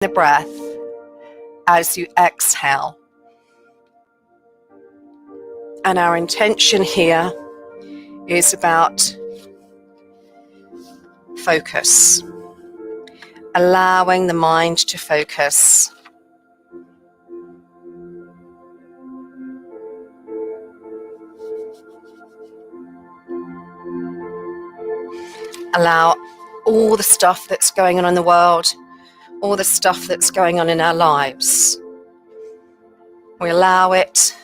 the breath as you exhale. And our intention here is about focus, allowing the mind to focus. Allow all the stuff that's going on in the world, all the stuff that's going on in our lives. We allow it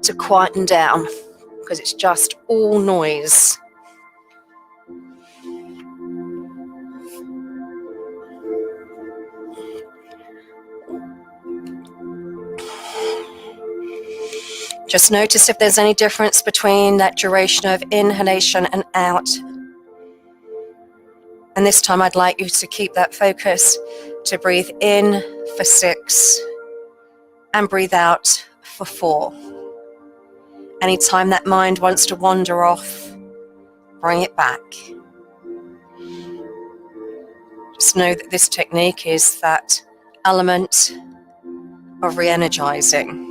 to quieten down because it's just all noise. Just notice if there's any difference between that duration of inhalation and out. And this time I'd like you to keep that focus to breathe in for 6 and breathe out for 4. Anytime that mind wants to wander off, bring it back. Just know that this technique is that element of re-energizing.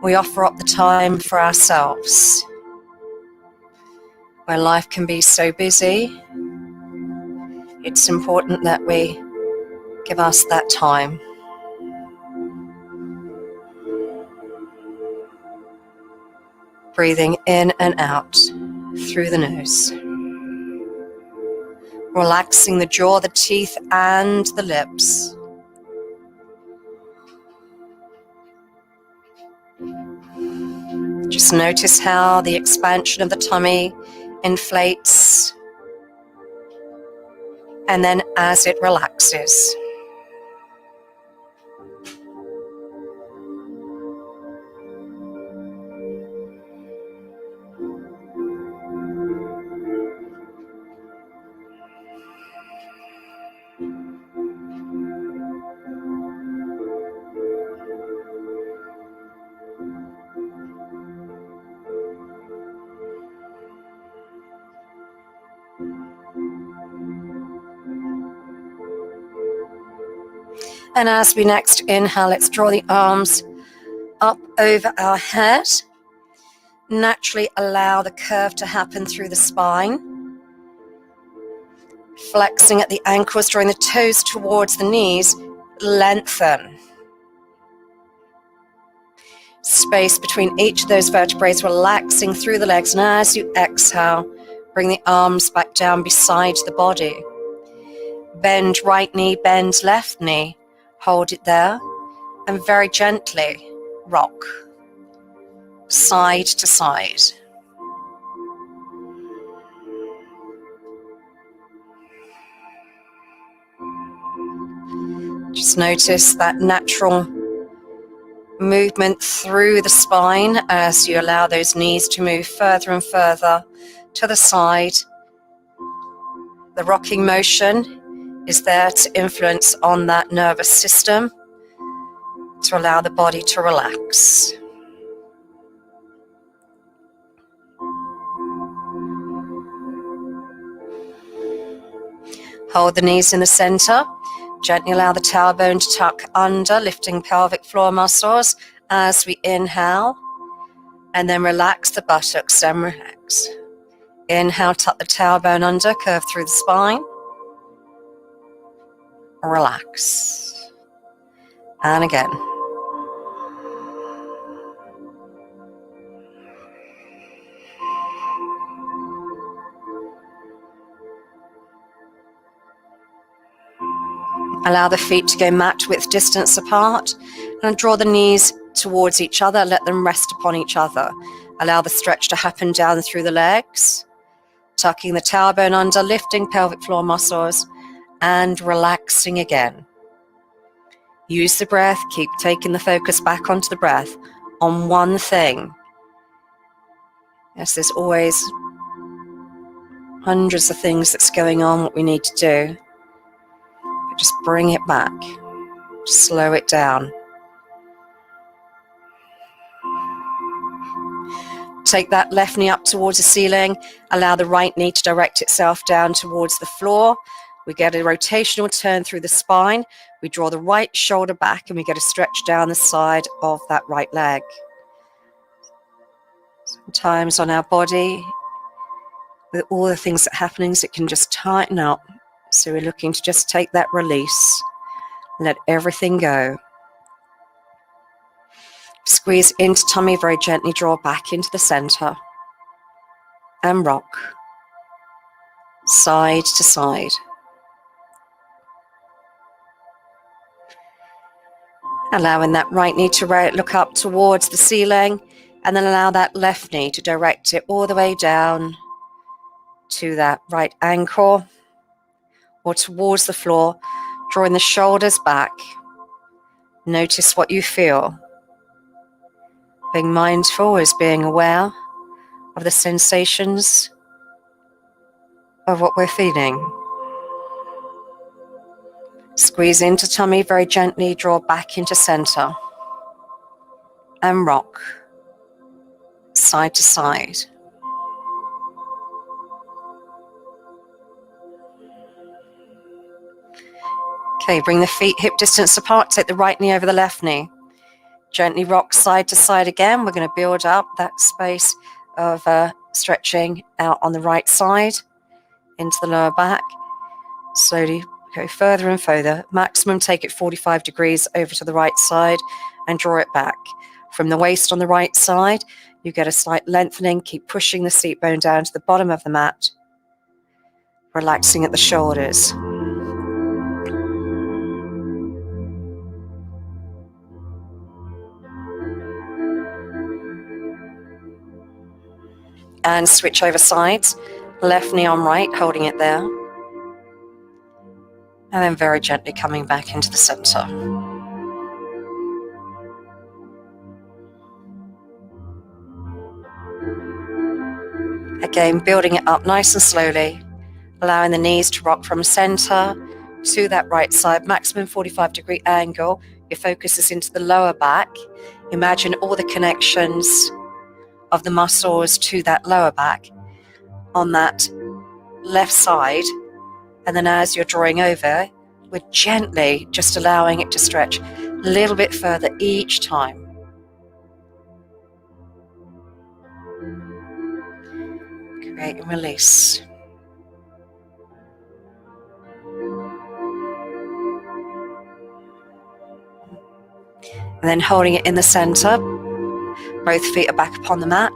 We offer up the time for ourselves. Where life can be so busy, it's important that we give us that time. Breathing in and out through the nose. Relaxing the jaw, the teeth, and the lips. Just notice how the expansion of the tummy inflates, and then as it relaxes. And as we next inhale, let's draw the arms up over our head. Naturally allow the curve to happen through the spine. Flexing at the ankles, drawing the toes towards the knees, lengthen. Space between each of those vertebrae, relaxing through the legs. And as you exhale, bring the arms back down beside the body. Bend right knee, bend left knee. Hold it there and very gently rock side to side. Just notice that natural movement through the spine as you allow those knees to move further and further to the side. The rocking motion is there to influence on that nervous system to allow the body to relax. Hold the knees in the center. Gently allow the tailbone to tuck under, lifting pelvic floor muscles as we inhale. And then relax the buttocks and relax. Inhale, tuck the tailbone under, curve through the spine. Relax. And again. Allow the feet to go mat width distance apart and draw the knees towards each other. Let them rest upon each other. Allow the stretch to happen down through the legs. Tucking the tailbone under, lifting pelvic floor muscles and relaxing again. Use the breath. Keep taking the focus back onto the breath on one thing. Yes, there's always hundreds of things that's going on, what we need to do. But just bring it back. Slow it down. Take that left knee up towards the ceiling. Allow the right knee to direct itself down towards the floor. We get a rotational turn through the spine. We draw the right shoulder back and we get a stretch down the side of that right leg. Sometimes on our body, with all the things that are happening, it can just tighten up. So we're looking to just take that release, let everything go. Squeeze into tummy, very gently draw back into the center and rock side to side. Allowing that right knee to look up towards the ceiling, and then allow that left knee to direct it all the way down to that right ankle or towards the floor, drawing the shoulders back. Notice what you feel. Being mindful is being aware of the sensations of what we're feeling. Squeeze into tummy very gently, draw back into center and rock side to side. Okay, bring the feet hip distance apart, take the right knee over the left knee. Gently rock side to side again. We're going to build up that space of stretching out on the right side into the lower back. Slowly go further and further. Maximum take it 45 degrees over to the right side and draw it back. From the waist on the right side, you get a slight lengthening. Keep pushing the seat bone down to the bottom of the mat. Relaxing at the shoulders. And switch over sides. Left knee on right, holding it there. And then very gently coming back into the center. Again, building it up nice and slowly, allowing the knees to rock from center to that right side, maximum 45-degree angle. Your focus is into the lower back. Imagine all the connections of the muscles to that lower back on that left side. And then as you're drawing over, we're gently just allowing it to stretch a little bit further each time. Create and release. And then holding it in the center, both feet are back upon the mat,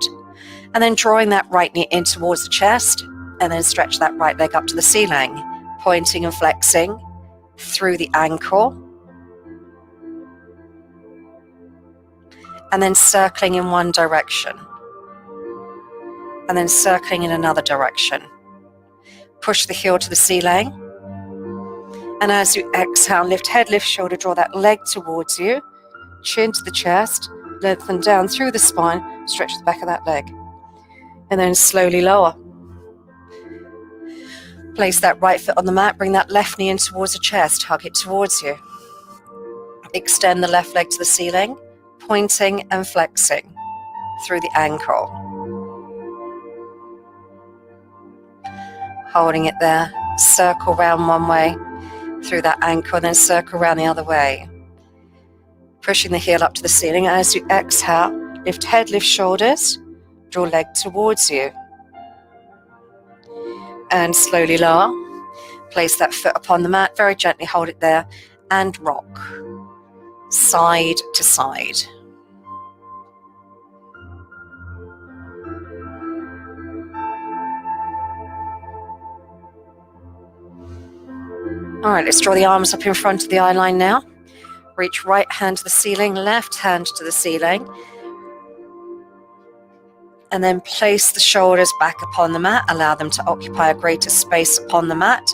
and then drawing that right knee in towards the chest, and then stretch that right leg up to the ceiling, pointing and flexing through the ankle, and then circling in one direction, and then circling in another direction. Push the heel to the ceiling, and as you exhale, lift head, lift shoulder, draw that leg towards you, chin to the chest, lengthen down through the spine, stretch the back of that leg, and then slowly lower. Place that right foot on the mat, bring that left knee in towards the chest, hug it towards you. Extend the left leg to the ceiling, pointing and flexing through the ankle. Holding it there, circle round one way through that ankle, and then circle around the other way. Pushing the heel up to the ceiling. As you exhale, lift head, lift shoulders, draw leg towards you. And slowly lower. Place that foot upon the mat, very gently hold it there, and rock side to side. All right, let's draw the arms up in front of the eye line now. Reach right hand to the ceiling, left hand to the ceiling. And then place the shoulders back upon the mat. Allow them to occupy a greater space upon the mat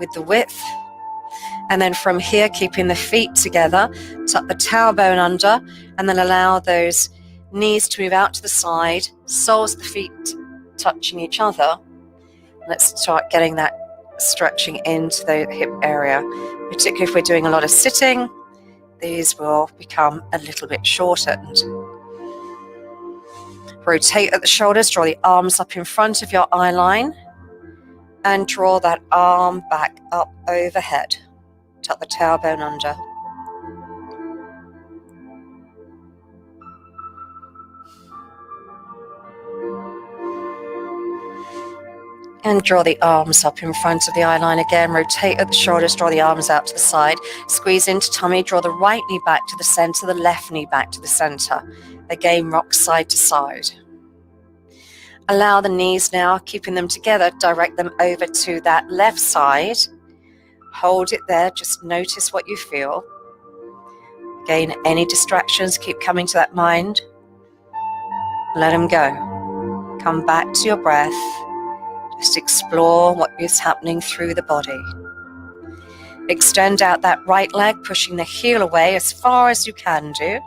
with the width. And then from here, keeping the feet together, tuck the tailbone under, and then allow those knees to move out to the side, soles of the feet touching each other. Let's start getting that stretching into the hip area, particularly if we're doing a lot of sitting. These will become a little bit shortened. Rotate at the shoulders, draw the arms up in front of your eye line, and draw that arm back up overhead. Tuck the tailbone under. And draw the arms up in front of the eye line again. Rotate at the shoulders, draw the arms out to the side. Squeeze into tummy, draw the right knee back to the center, the left knee back to the center. Again, rock side to side. Allow the knees now, keeping them together, direct them over to that left side. Hold it there, just notice what you feel. Again, any distractions keep coming to that mind. Let them go. Come back to your breath. Just explore what is happening through the body. Extend out that right leg, pushing the heel away as far as you can do.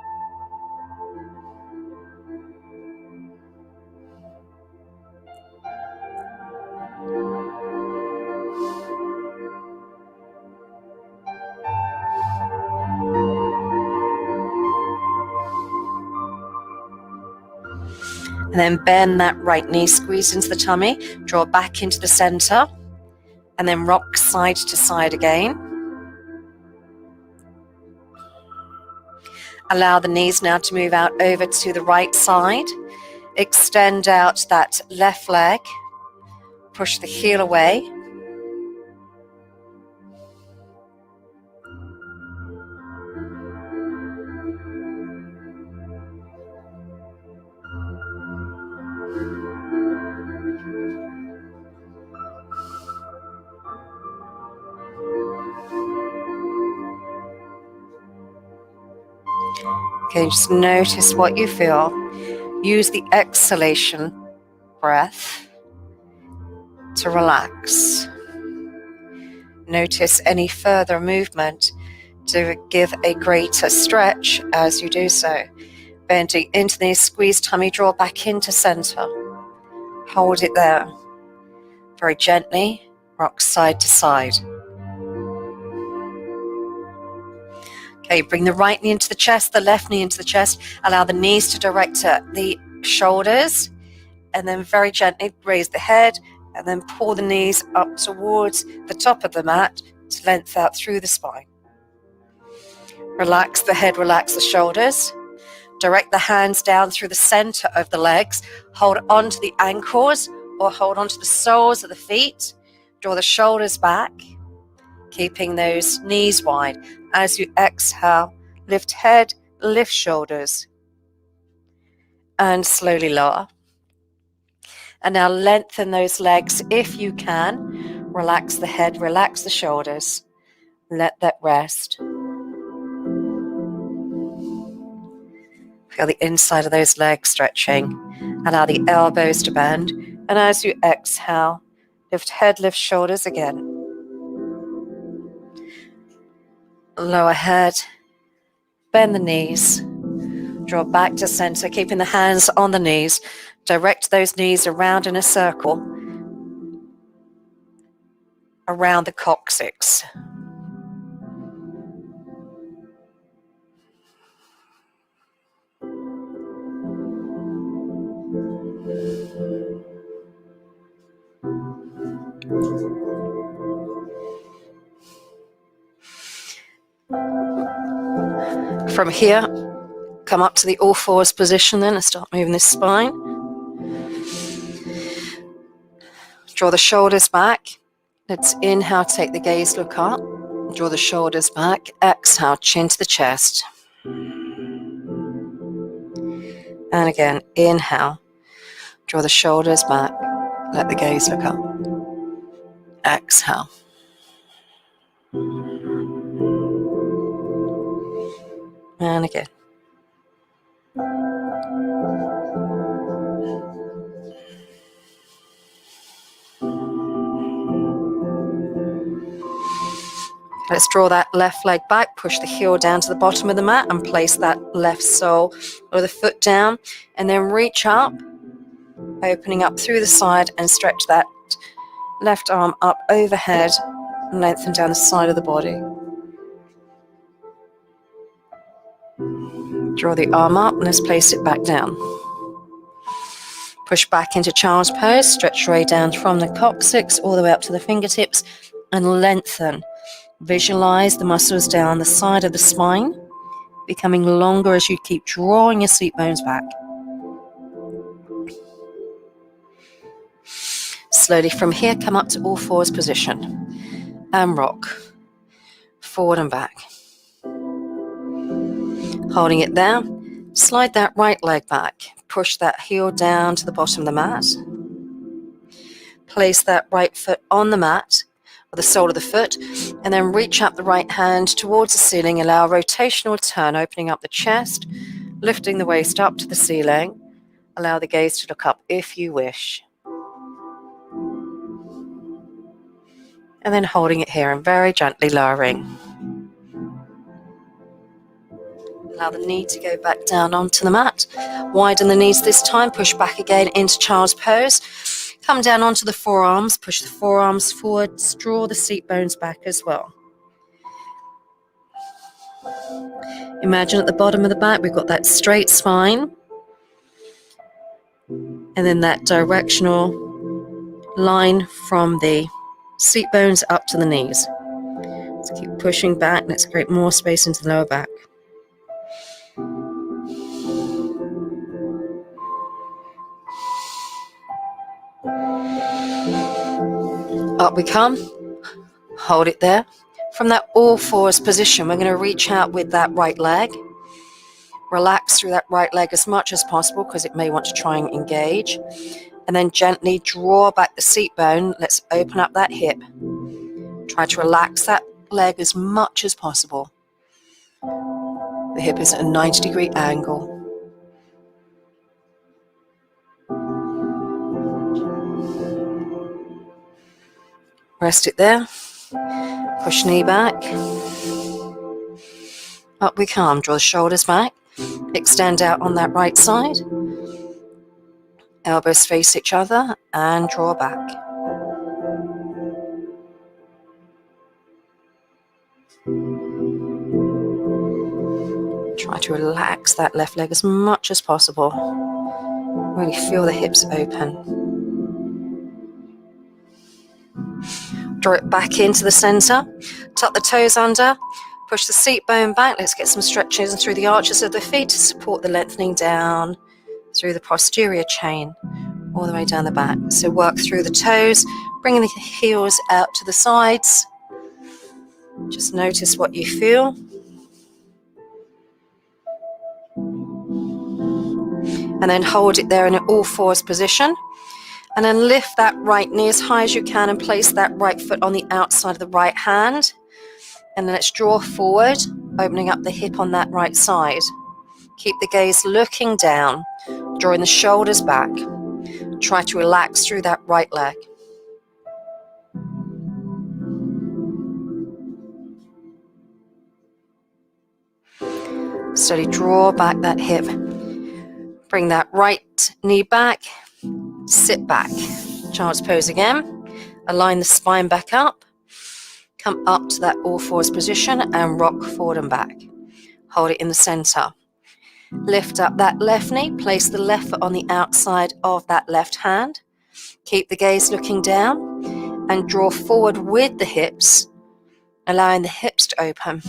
And then bend that right knee, squeeze into the tummy, draw back into the center, and then rock side to side again. Allow the knees now to move out over to the right side. Extend out that left leg, push the heel away. Okay, just notice what you feel. Use the exhalation breath to relax. Notice any further movement to give a greater stretch as you do so. Bending into the knees, squeeze tummy, draw back into center. Hold it there. Very gently, rock side to side. Okay, bring the right knee into the chest, the left knee into the chest. Allow the knees to direct at the shoulders, and then very gently raise the head, and then pull the knees up towards the top of the mat to length out through the spine. Relax the head, relax the shoulders. Direct the hands down through the center of the legs. Hold on to the ankles or hold on to the soles of the feet. Draw the shoulders back, keeping those knees wide. As you exhale, lift head, lift shoulders, and slowly lower. And now lengthen those legs if you can. Relax the head, relax the shoulders. Let that rest. Feel the inside of those legs stretching. Allow the elbows to bend. And as you exhale, lift head, lift shoulders again. Lower head, bend the knees, draw back to center, keeping the hands on the knees. Direct those knees around in a circle around the coccyx. From here, come up to the all fours position then and start moving the spine. Draw the shoulders back. Let's inhale, take the gaze, look up. Draw the shoulders back. Exhale, chin to the chest. And again, inhale. Draw the shoulders back. Let the gaze look up. Exhale. And again. Let's draw that left leg back, push the heel down to the bottom of the mat and place that left sole or the foot down, and then reach up, opening up through the side and stretch that left arm up overhead and lengthen down the side of the body. Draw the arm up and let's place it back down. Push back into child's pose, stretch your way down from the coccyx all the way up to the fingertips and lengthen. Visualize the muscles down the side of the spine, becoming longer as you keep drawing your seat bones back. Slowly from here, come up to all fours position and rock forward and back. Holding it there, slide that right leg back. Push that heel down to the bottom of the mat. Place that right foot on the mat, or the sole of the foot, and then reach up the right hand towards the ceiling. Allow a rotational turn, opening up the chest, lifting the waist up to the ceiling. Allow the gaze to look up if you wish. And then holding it here and very gently lowering. Allow the knee to go back down onto the mat. Widen the knees this time. Push back again into child's pose. Come down onto the forearms. Push the forearms forward. Draw the seat bones back as well. Imagine at the bottom of the back we've got that straight spine. And then that directional line from the seat bones up to the knees. So keep pushing back. Let's create more space into the lower back. Up we come. Hold it there. From that all fours position, we're going to reach out with that right leg. Relax through that right leg as much as possible because it may want to try and engage. And then gently draw back the seat bone. Let's open up that hip. Try to relax that leg as much as possible. The hip is at a 90-degree angle. Rest it there. Push knee back. Up we come. Draw the shoulders back. Extend out on that right side. Elbows face each other and draw back. Try to relax that left leg as much as possible. Really feel the hips open. Draw it back into the center. Tuck the toes under. Push the seat bone back. Let's get some stretches through the arches of the feet to support the lengthening down through the posterior chain, all the way down the back. So work through the toes, bringing the heels out to the sides. Just notice what you feel. And then hold it there in an all fours position. And then lift that right knee as high as you can and place that right foot on the outside of the right hand. And then let's draw forward, opening up the hip on that right side. Keep the gaze looking down, drawing the shoulders back. Try to relax through that right leg. Slowly draw back that hip. Bring that right knee back. Sit back. Child's pose again. Align the spine back up. Come up to that all fours position and rock forward and back. Hold it in the center. Lift up that left knee. Place the left foot on the outside of that left hand. Keep the gaze looking down and draw forward with the hips, allowing the hips to open.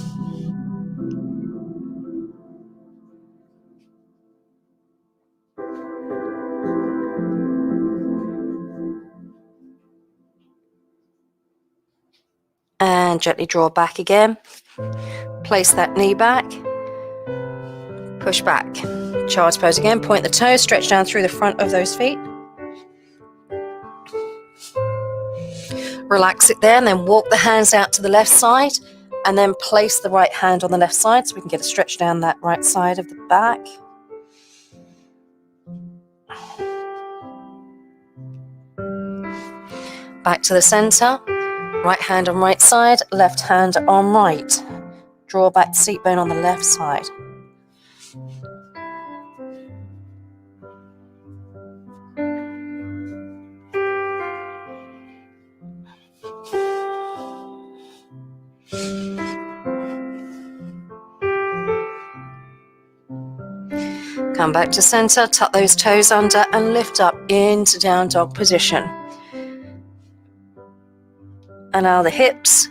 And gently draw back again. Place that knee back. Push back. Child's pose again. Point the toes. Stretch down through the front of those feet. Relax it there and then walk the hands out to the left side and then place the right hand on the left side so we can get a stretch down that right side of the back. Back to the center. Right hand on right side, left hand on right. Draw back the seat bone on the left side. Come back to center, tuck those toes under and lift up into down dog position. Allow the hips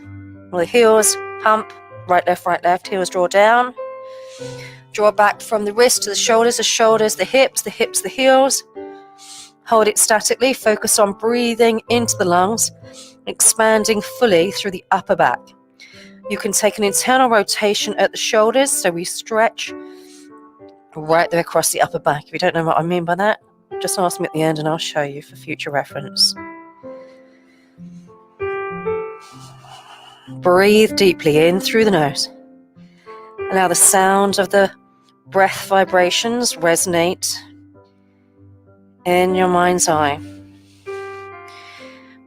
or the heels pump, right, left, heels draw down. Draw back from the wrist to the shoulders, the hips, the heels. Hold it statically, focus on breathing into the lungs, expanding fully through the upper back. You can take an internal rotation at the shoulders, so we stretch right there across the upper back. If you don't know what I mean by that, just ask me at the end and I'll show you for future reference. Breathe deeply in through the nose. Allow the sound of the breath vibrations resonate in your mind's eye.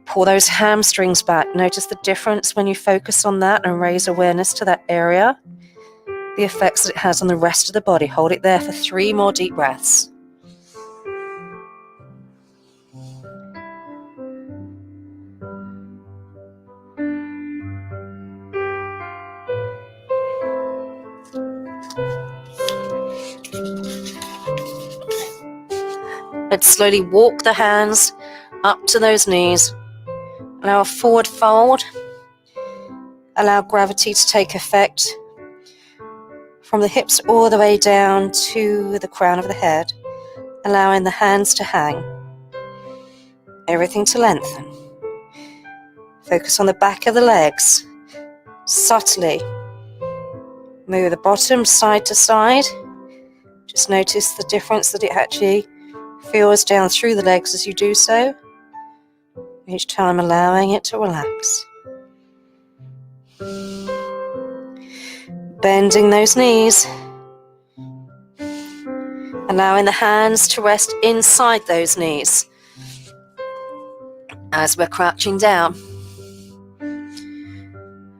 Pull those hamstrings back. Notice the difference when you focus on that and raise awareness to that area. The effects that it has on the rest of the body. Hold it there for 3 more deep breaths. Let's slowly walk the hands up to those knees. Allow a forward fold. Allow gravity to take effect from the hips all the way down to the crown of the head, allowing the hands to hang. Everything to lengthen. Focus on the back of the legs. Subtly move the bottom side to side. Just notice the difference that it actually feels down through the legs as you do so. Each time allowing it to relax. Bending those knees. Allowing the hands to rest inside those knees as we're crouching down.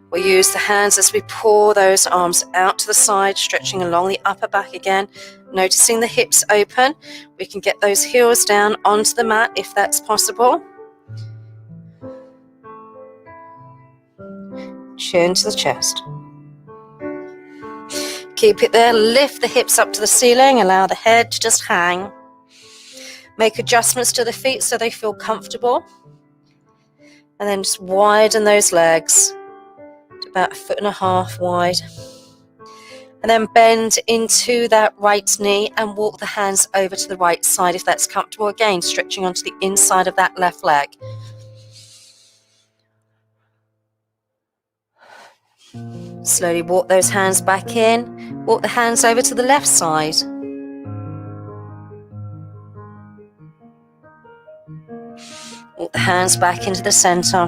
We'll use the hands as we pull those arms out to the side, stretching along the upper back again, noticing the hips open. We can get those heels down onto the mat if that's possible. Chin to the chest. Keep it there, lift the hips up to the ceiling, allow the head to just hang. Make adjustments to the feet so they feel comfortable. And then just widen those legs to about 1.5 feet wide. And then bend into that right knee and walk the hands over to the right side if that's comfortable. Again, stretching onto the inside of that left leg. Slowly walk those hands back in. Walk the hands over to the left side. Walk the hands back into the center.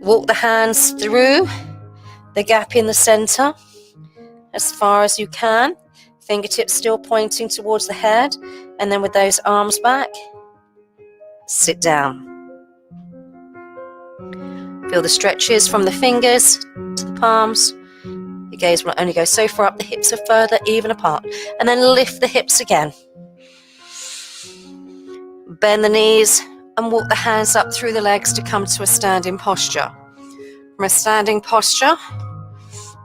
Walk the hands through the gap in the center as far as you can. Fingertips still pointing towards the head. And then with those arms back, sit down. Feel the stretches from the fingers to the palms. Your gaze will only go so far up, the hips are further, even apart. And then lift the hips again. Bend the knees and walk the hands up through the legs to come to a standing posture. From a standing posture,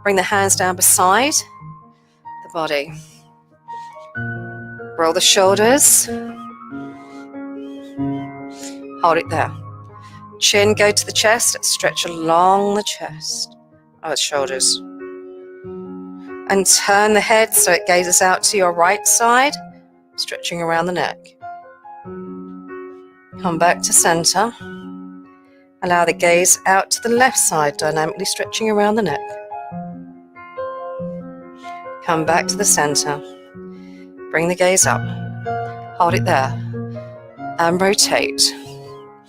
bring the hands down beside the body. Roll the shoulders. Hold it there. Chin go to the chest, stretch along the chest, the shoulders. And turn the head so it gazes out to your right side, stretching around the neck. Come back to center. Allow the gaze out to the left side, dynamically stretching around the neck. Come back to the center. Bring the gaze up. Hold it there. And rotate.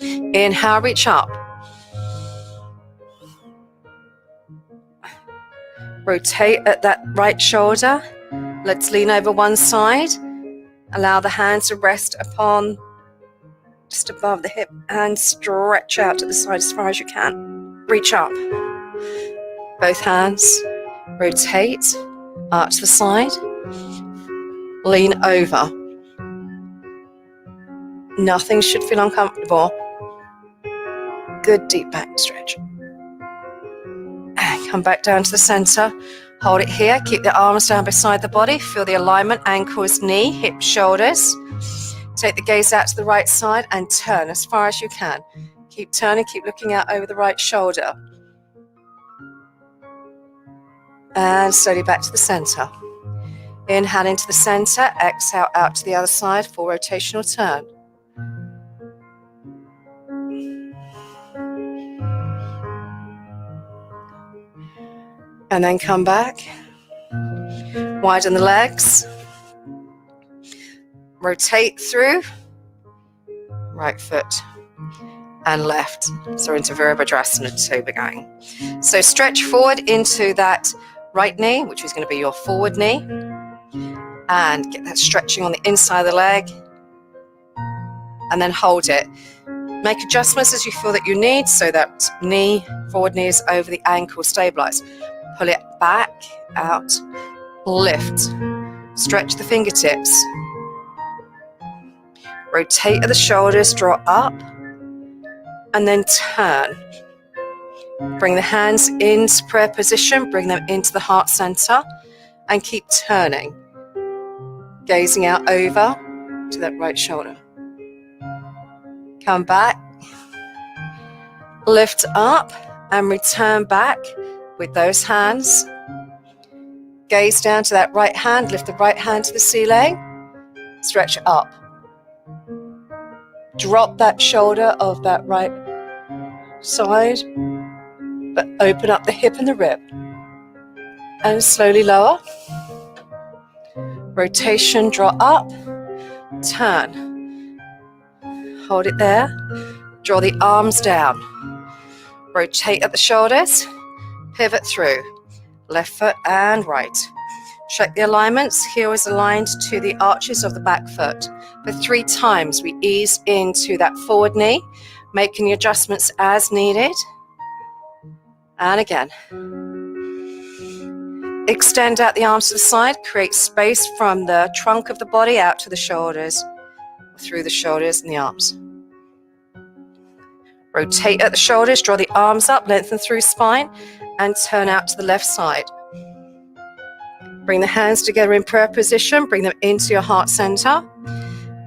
Inhale, reach up. Rotate at that right shoulder. Let's lean over one side. Allow the hands to rest upon just above the hip and stretch out to the side as far as you can. Reach up. Both hands. Rotate. Arch the side. Lean over. Nothing should feel uncomfortable. Good deep back stretch. And come back down to the center. Hold it here. Keep the arms down beside the body. Feel the alignment, ankles, knee, hips, shoulders. Take the gaze out to the right side and turn as far as you can. Keep turning, keep looking out over the right shoulder. And slowly back to the center. Inhale into the center, exhale out to the other side for rotational turn. And then come back. Widen the legs. Rotate through. Right foot and left. So into Virabhadrasana Toboggan. So stretch forward into that right knee, which is going to be your forward knee. And get that stretching on the inside of the leg. And then hold it. Make adjustments as you feel that you need, so that forward knee is over the ankle, stabilize. Pull it back, out, lift. Stretch the fingertips. Rotate at the shoulders, draw up, and then turn. Bring the hands into prayer position, bring them into the heart center, and keep turning. Gazing out over to that right shoulder. Come back, lift up, and return back with those hands. Gaze down to that right hand, lift the right hand to the ceiling, stretch up. Drop that shoulder of that right side, but open up the hip and the rib. And slowly lower. Rotation, draw up, turn. Hold it there. Draw the arms down. Rotate at the shoulders, pivot through. Left foot and right. Check the alignments. Heel is aligned to the arches of the back foot. For 3 times, we ease into that forward knee, making the adjustments as needed. And again. Extend out the arms to the side. Create space from the trunk of the body out to the shoulders, through the shoulders and the arms. Rotate at the shoulders, draw the arms up, lengthen through spine, and turn out to the left side. Bring the hands together in prayer position, bring them into your heart center.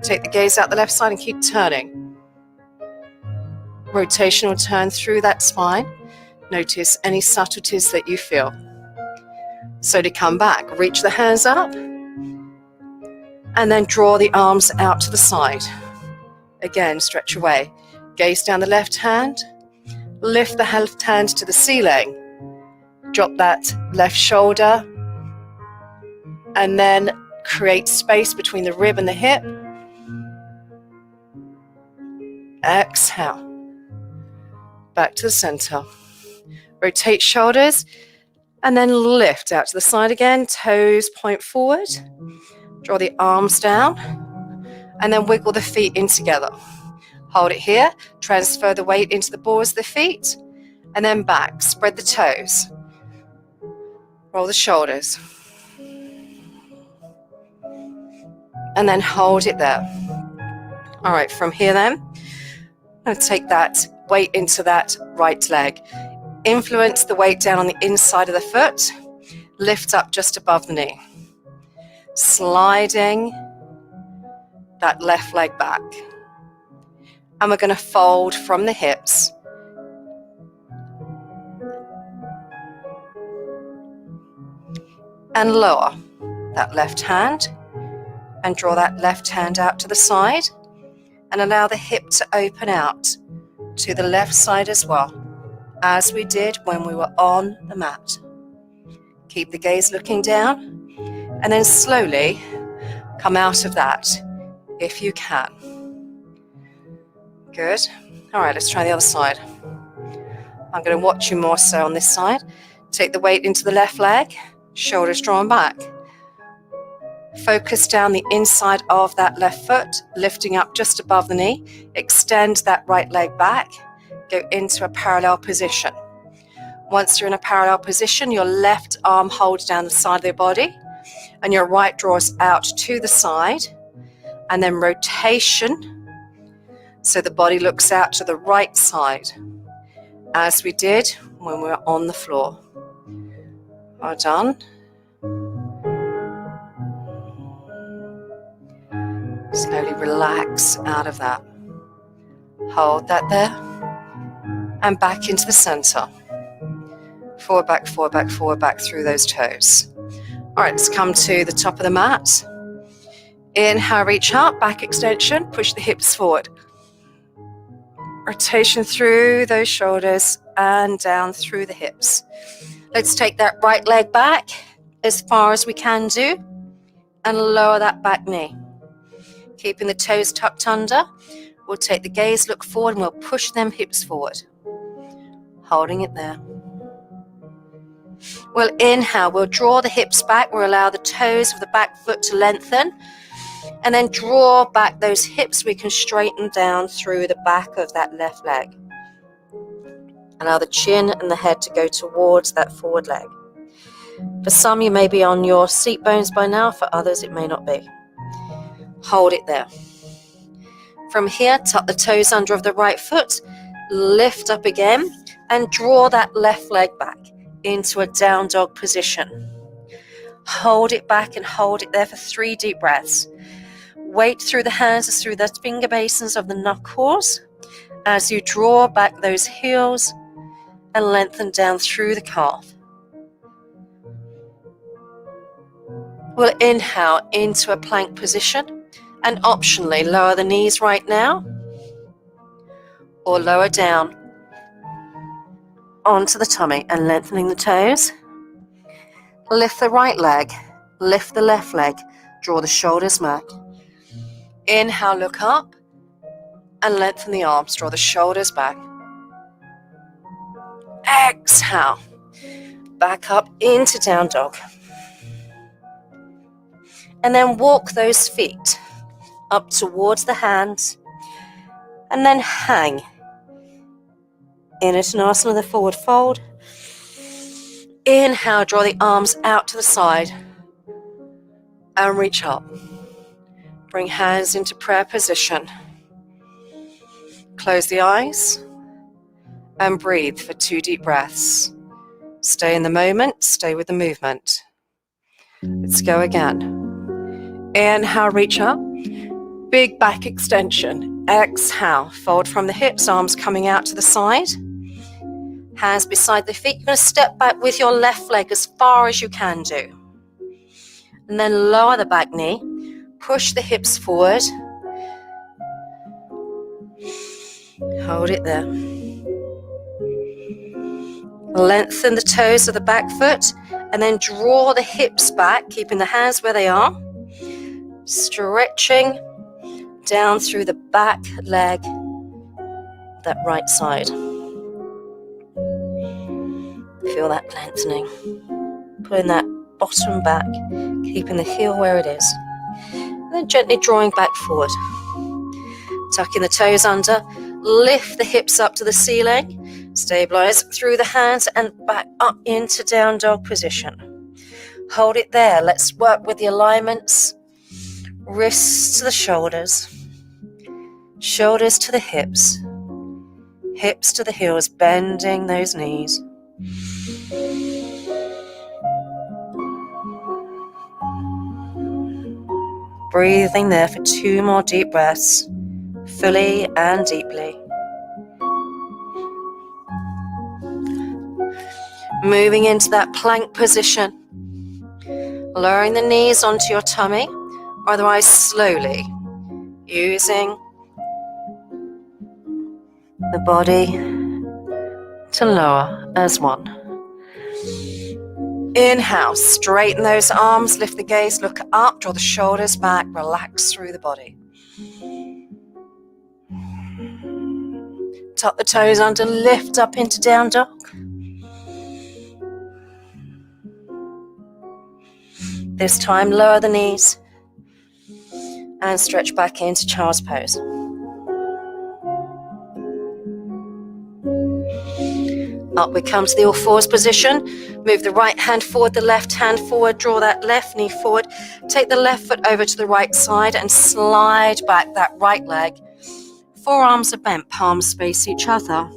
Take the gaze out the left side and keep turning. Rotational turn through that spine. Notice any subtleties that you feel. Slowly come back, reach the hands up, and then draw the arms out to the side. Again, stretch away. Gaze down the left hand, lift the left hand to the ceiling. Drop that left shoulder, and then create space between the rib and the hip. Exhale. Back to the center. Rotate shoulders, and then lift out to the side again. Toes point forward. Draw the arms down, and then wiggle the feet in together. Hold it here. Transfer the weight into the balls of the feet, and then back. Spread the toes. Roll the shoulders. And then hold it there. All right, from here then, I'm going to take that weight into that right leg. Influence the weight down on the inside of the foot. Lift up just above the knee. Sliding that left leg back. And we're going to fold from the hips. And lower that left hand. And draw that left hand out to the side. And allow the hip to open out to the left side as well, as we did when we were on the mat. Keep the gaze looking down, and then slowly come out of that if you can. Good. All right, let's try the other side. I'm going to watch you more so on this side. Take the weight into the left leg, shoulders drawn back. Focus down the inside of that left foot, lifting up just above the knee. Extend that right leg back. Go into a parallel position. Once you're in a parallel position, your left arm holds down the side of the body, and your right draws out to the side, and then rotation, so the body looks out to the right side, as we did when we were on the floor. Well done. Slowly relax out of that. Hold that there. And back into the center. Forward, back, forward, back, forward, back through those toes. All right, let's come to the top of the mat. Inhale, reach up, back extension, push the hips forward. Rotation through those shoulders and down through the hips. Let's take that right leg back as far as we can do and lower that back knee. Keeping the toes tucked under, we'll take the gaze, look forward, and we'll push them hips forward. Holding it there. We'll inhale, we'll draw the hips back, we'll allow the toes of the back foot to lengthen, and then draw back those hips. We can straighten down through the back of that left leg. Allow the chin and the head to go towards that forward leg. For some, you may be on your seat bones by now. For others, it may not be. Hold it there. From here, tuck the toes under of the right foot, lift up again, and draw that left leg back into a down dog position. Hold it back and hold it there for 3 deep breaths. Weight through the hands, through the finger basins of the knuckles as you draw back those heels and lengthen down through the calf. We'll inhale into a plank position and optionally lower the knees right now or lower down onto the tummy and lengthening the toes. Lift the right leg, lift the left leg, draw the shoulders back. Inhale, look up and lengthen the arms, draw the shoulders back. Exhale, back up into down dog. And then walk those feet up towards the hands and then hang in Uttanasana, the forward fold. Inhale, draw the arms out to the side and reach up. Bring hands into prayer position. Close the eyes and breathe for 2 deep breaths. Stay in the moment, stay with the movement. Let's go again. Inhale, reach up. Big back extension. Exhale, fold from the hips, arms coming out to the side. Hands beside the feet. You're going to step back with your left leg as far as you can do. And then lower the back knee. Push the hips forward. Hold it there. Lengthen the toes of the back foot and then draw the hips back, keeping the hands where they are. Stretching down through the back leg, that right side. Feel that lengthening. Pulling that bottom back, keeping the heel where it is. And then gently drawing back forward. Tucking the toes under, lift the hips up to the ceiling, stabilize through the hands and back up into down dog position. Hold it there. Let's work with the alignments. Wrists to the shoulders, shoulders to the hips, hips to the heels, bending those knees. Breathing there for 2 more deep breaths, fully and deeply. Moving into that plank position, lowering the knees onto your tummy, or otherwise slowly, using the body to lower as one. Inhale, straighten those arms, lift the gaze, look up, draw the shoulders back, relax through the body. Tuck the toes under, lift up into down dog. This time, lower the knees and stretch back into child's pose. Up we come to the all fours position. Move the right hand forward, the left hand forward, draw that left knee forward. Take the left foot over to the right side and slide back that right leg. Forearms are bent, palms face each other.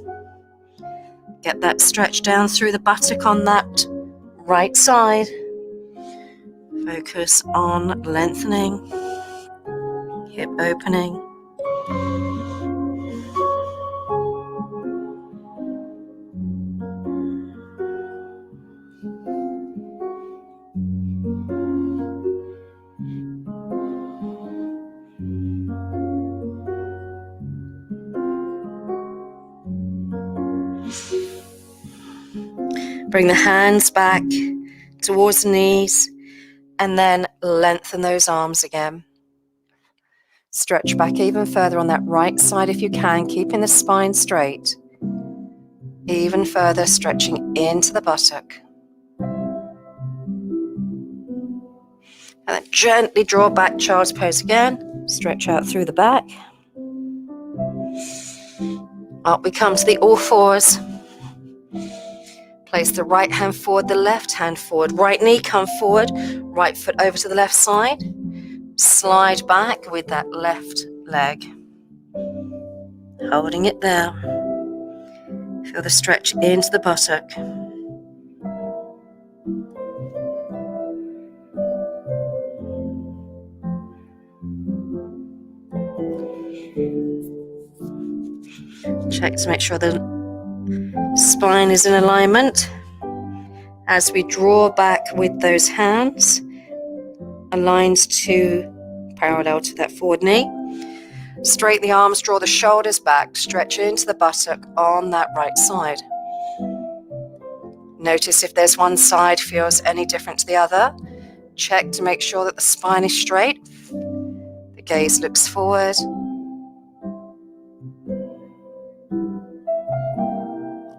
Get that stretch down through the buttock on that right side. Focus on lengthening, hip opening. Bring the hands back towards the knees and then lengthen those arms again. Stretch back even further on that right side if you can, keeping the spine straight. Even further, stretching into the buttock. And then gently draw back, child's pose again. Stretch out through the back. Up we come to the all fours. Place the right hand forward, the left hand forward. Right knee come forward, right foot over to the left side. Slide back with that left leg. Holding it there. Feel the stretch into the buttock. Check to make sure the spine is in alignment. As we draw back with those hands, aligned to parallel to that forward knee. Straighten the arms, draw the shoulders back, stretch into the buttock on that right side. Notice if there's one side feels any different to the other. Check to make sure that the spine is straight. The gaze looks forward.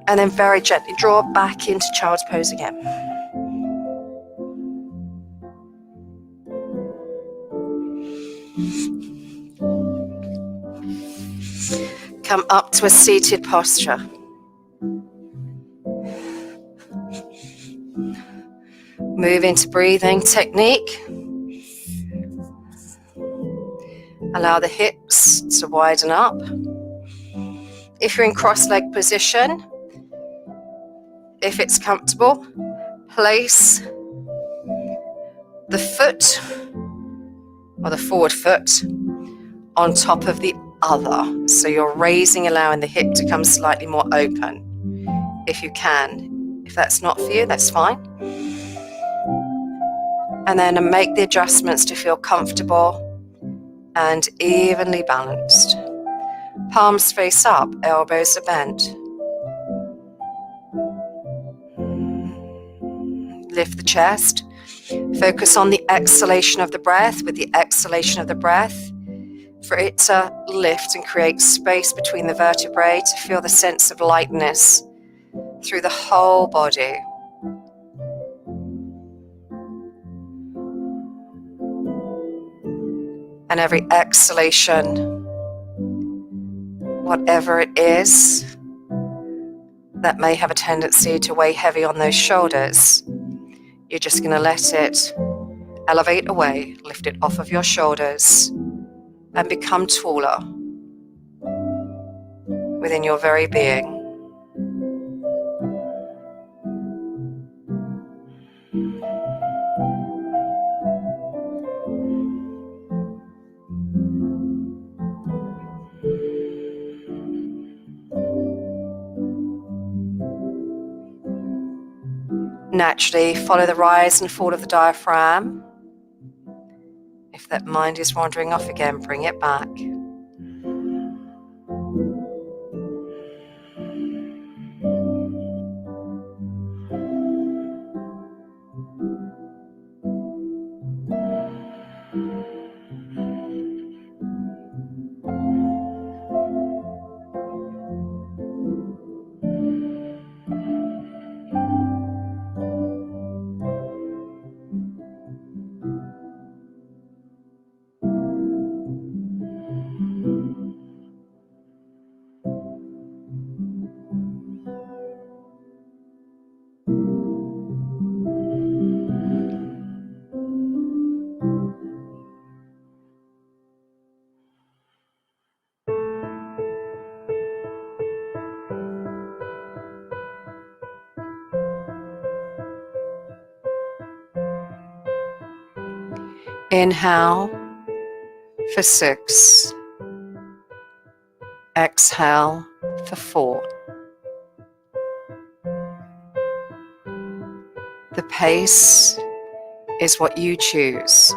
And then very gently draw back into child's pose again. Come up to a seated posture. Move into breathing technique. Allow the hips to widen up. If you're in cross-leg position, if it's comfortable, place the foot or the forward foot on top of the other. So you're raising, allowing the hip to come slightly more open if you can. If that's not for you, that's fine. And then make the adjustments to feel comfortable and evenly balanced. Palms face up, elbows are bent. Lift the chest. Focus on the exhalation of the breath. With the exhalation of the breath, for it to lift and create space between the vertebrae, to feel the sense of lightness through the whole body. And every exhalation, whatever it is that may have a tendency to weigh heavy on those shoulders, you're just going to let it elevate away, lift it off of your shoulders, and become taller within your very being. Naturally, follow the rise and fall of the diaphragm. If that mind is wandering off again, bring it back. Inhale for 6. Exhale for 4. The pace is what you choose.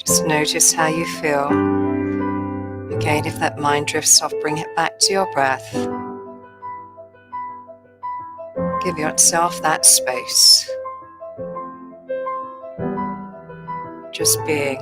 Just notice how you feel. Again, if that mind drifts off, bring it back to your breath. Give yourself that space. Just being.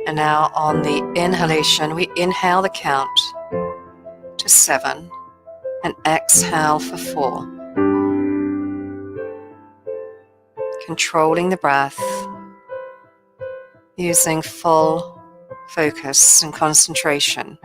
And now on the inhalation, we inhale the count to 7 and exhale for 4. Controlling the breath, using full focus and concentration.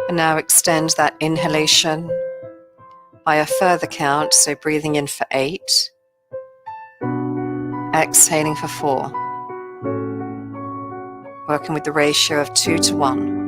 And now extend that inhalation by a further count, so breathing in for 8, exhaling for 4, working with the ratio of 2 to 1.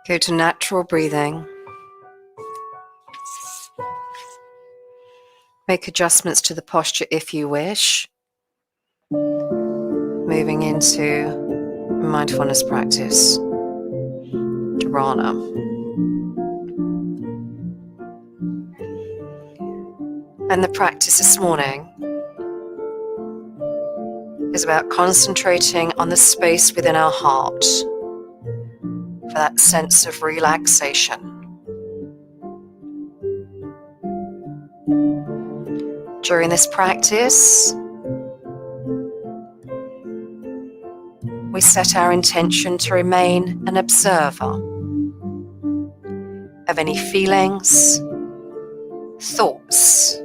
Go to natural breathing. Make adjustments to the posture if you wish. Moving into mindfulness practice, Dharana. And the practice this morning is about concentrating on the space within our heart for that sense of relaxation. During this practice, we set our intention to remain an observer of any feelings, thoughts,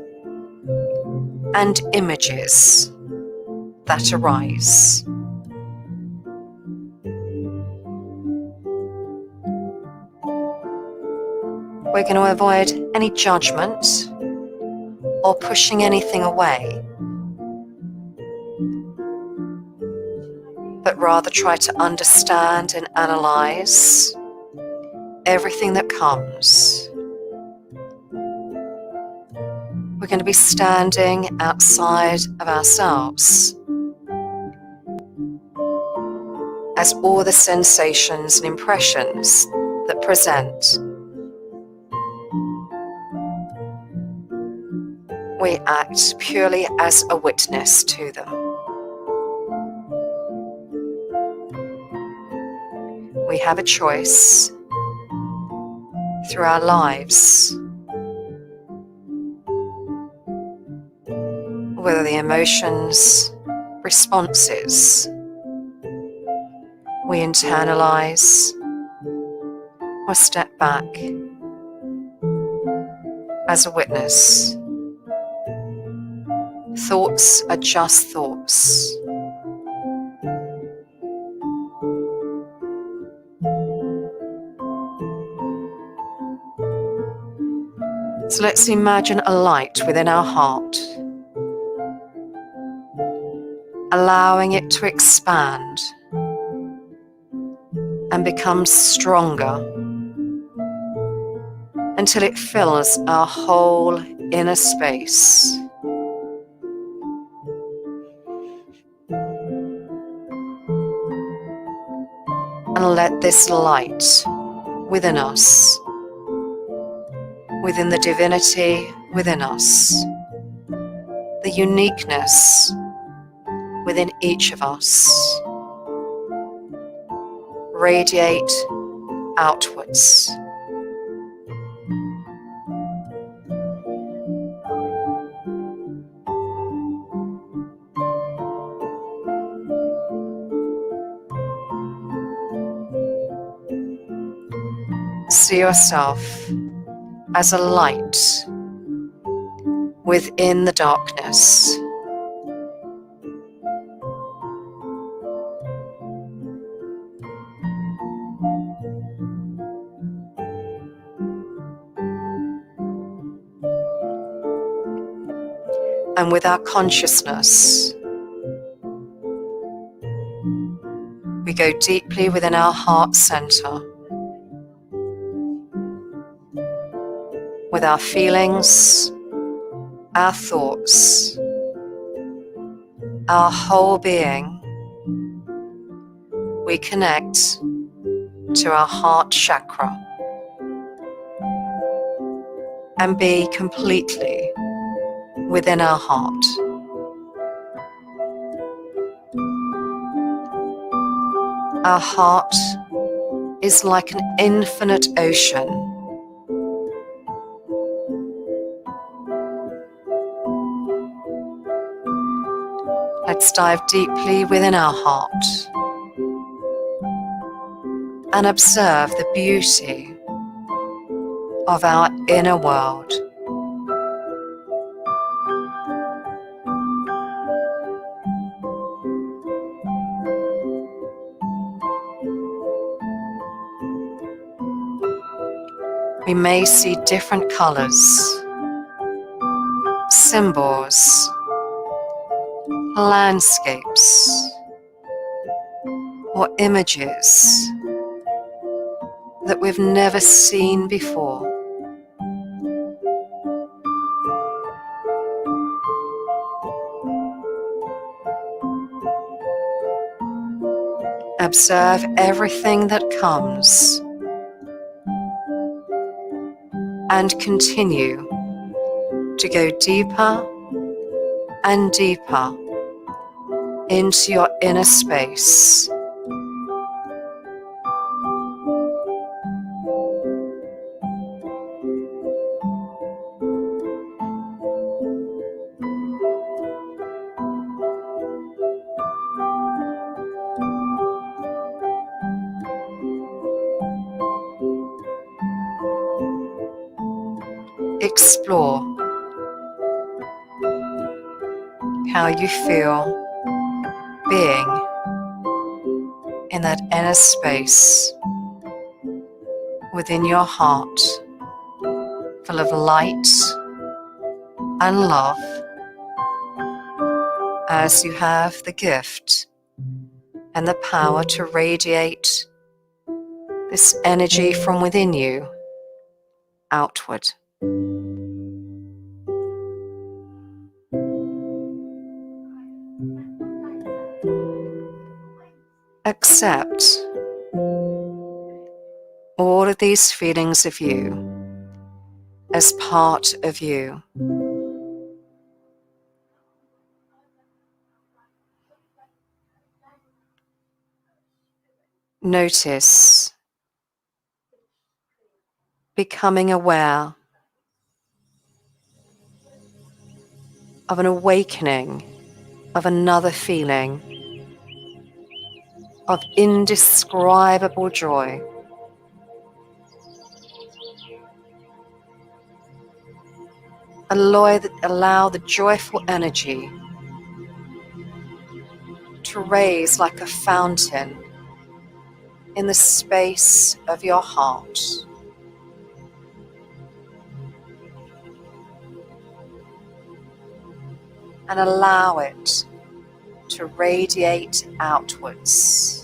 and images that arise. We're going to avoid any judgment or pushing anything away, but rather try to understand and analyze everything that comes. We're going to be standing outside of ourselves as all the sensations and impressions that present, we act purely as a witness to them. We have a choice through our lives whether the emotions, responses we internalize or step back as a witness. Thoughts are just thoughts. So let's imagine a light within our heart, allowing it to expand and become stronger until it fills our whole inner space. And let this light within us, within the divinity within us, the uniqueness within each of us, radiate outwards. See yourself as a light within the darkness. And with our consciousness, we go deeply within our heart center, with our feelings, our thoughts, our whole being. We connect to our heart chakra and be completely within our heart. Our heart is like an infinite ocean. Let's dive deeply within our heart and observe the beauty of our inner world. We may see different colors, symbols, landscapes, or images that we've never seen before. Observe everything that comes and continue to go deeper and deeper into your inner space. Explore how you feel being in that inner space within your heart, full of light and love, as you have the gift and the power to radiate this energy from within you outward. Accept all of these feelings of you as part of you. Notice becoming aware of an awakening of another feeling of indescribable joy. Allow the joyful energy to raise like a fountain in the space of your heart. And allow it to radiate outwards.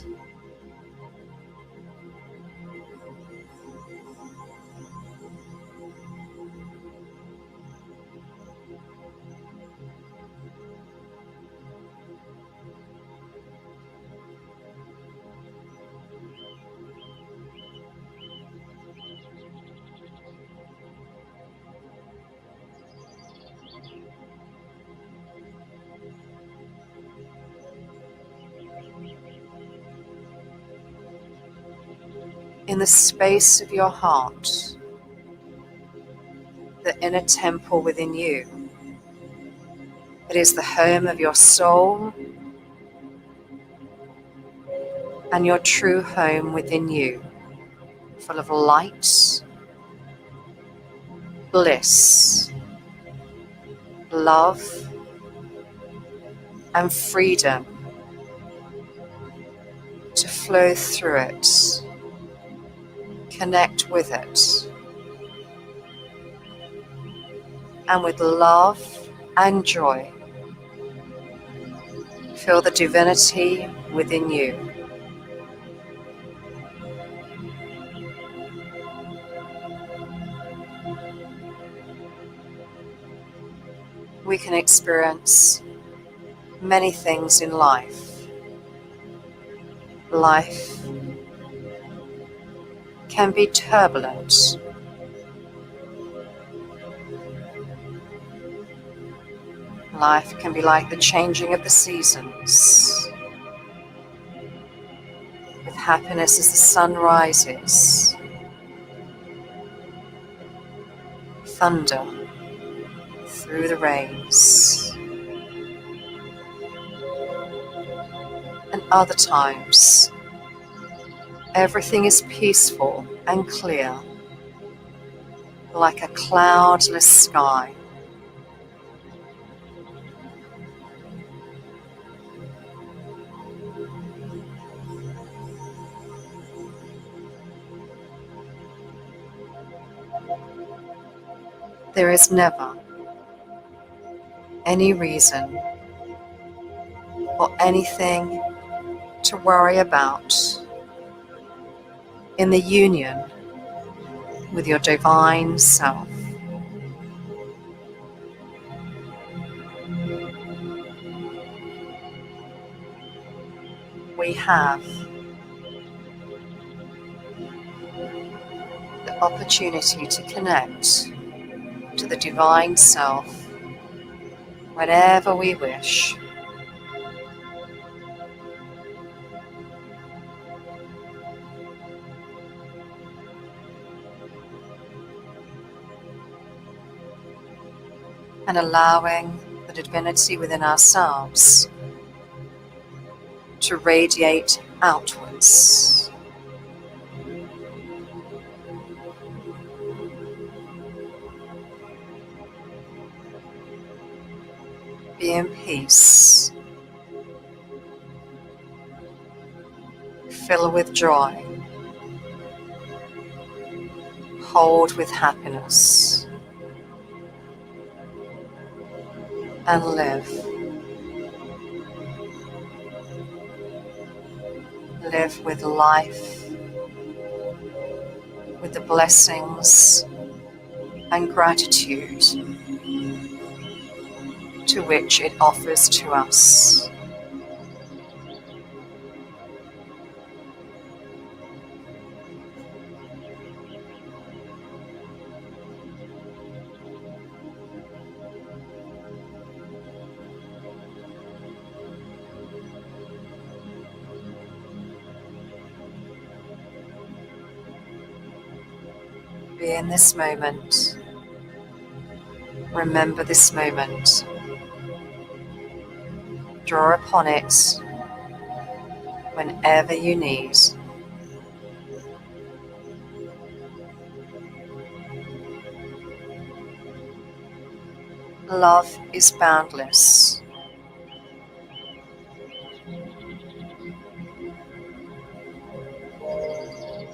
In the space of your heart, the inner temple within you, it is the home of your soul and your true home within you, full of light, bliss, love, and freedom to flow through it, connect with it, and with love and joy, feel the divinity within you. We can experience many things in life. Life can be turbulent. Life can be like the changing of the seasons, with happiness as the sun rises, thunder through the rains, and other times everything is peaceful and clear, like a cloudless sky. There is never any reason or anything to worry about in the union with your divine self. We have the opportunity to connect to the Divine Self whenever we wish. And allowing the divinity within ourselves to radiate outwards. Be in peace. Fill with joy. Hold with happiness. And live. Live with life, with the blessings and gratitude to which it offers to us. Be in this moment. Remember this moment. Draw upon it whenever you need. Love is boundless.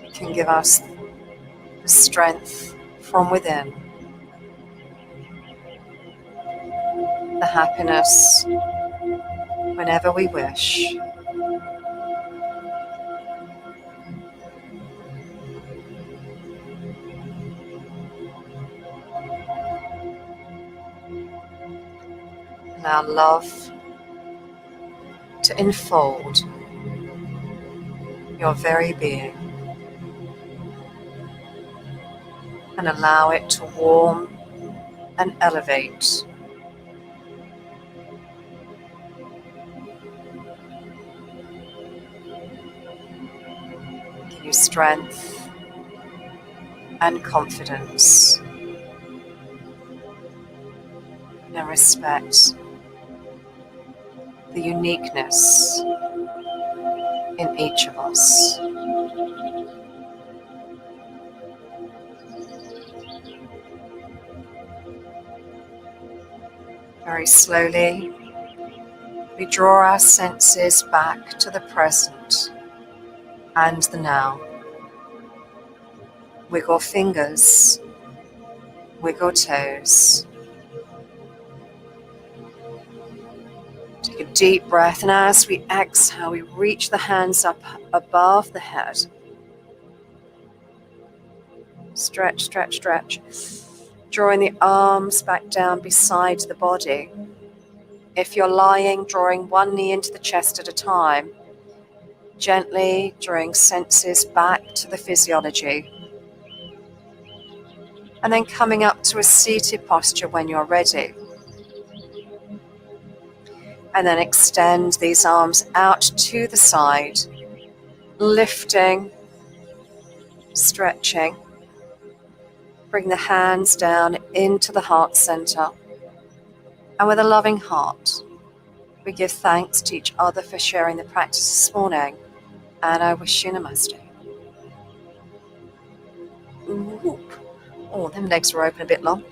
It can give us the strength from within, the happiness whenever we wish. Allow love to enfold your very being and allow it to warm and elevate. Give you strength and confidence and respect the uniqueness in each of us. Very slowly, we draw our senses back to the present and the now. Wiggle fingers, wiggle toes. Take a deep breath, and as we exhale, we reach the hands up above the head. Stretch, stretch, stretch. Drawing the arms back down beside the body. If you're lying, drawing one knee into the chest at a time, gently drawing senses back to the physiology. And then coming up to a seated posture when you're ready. And then extend these arms out to the side, lifting, stretching. Bring the hands down into the heart center. And with a loving heart, we give thanks to each other for sharing the practice this morning. And I wish you namaste. Ooh. Oh, them legs were open a bit long.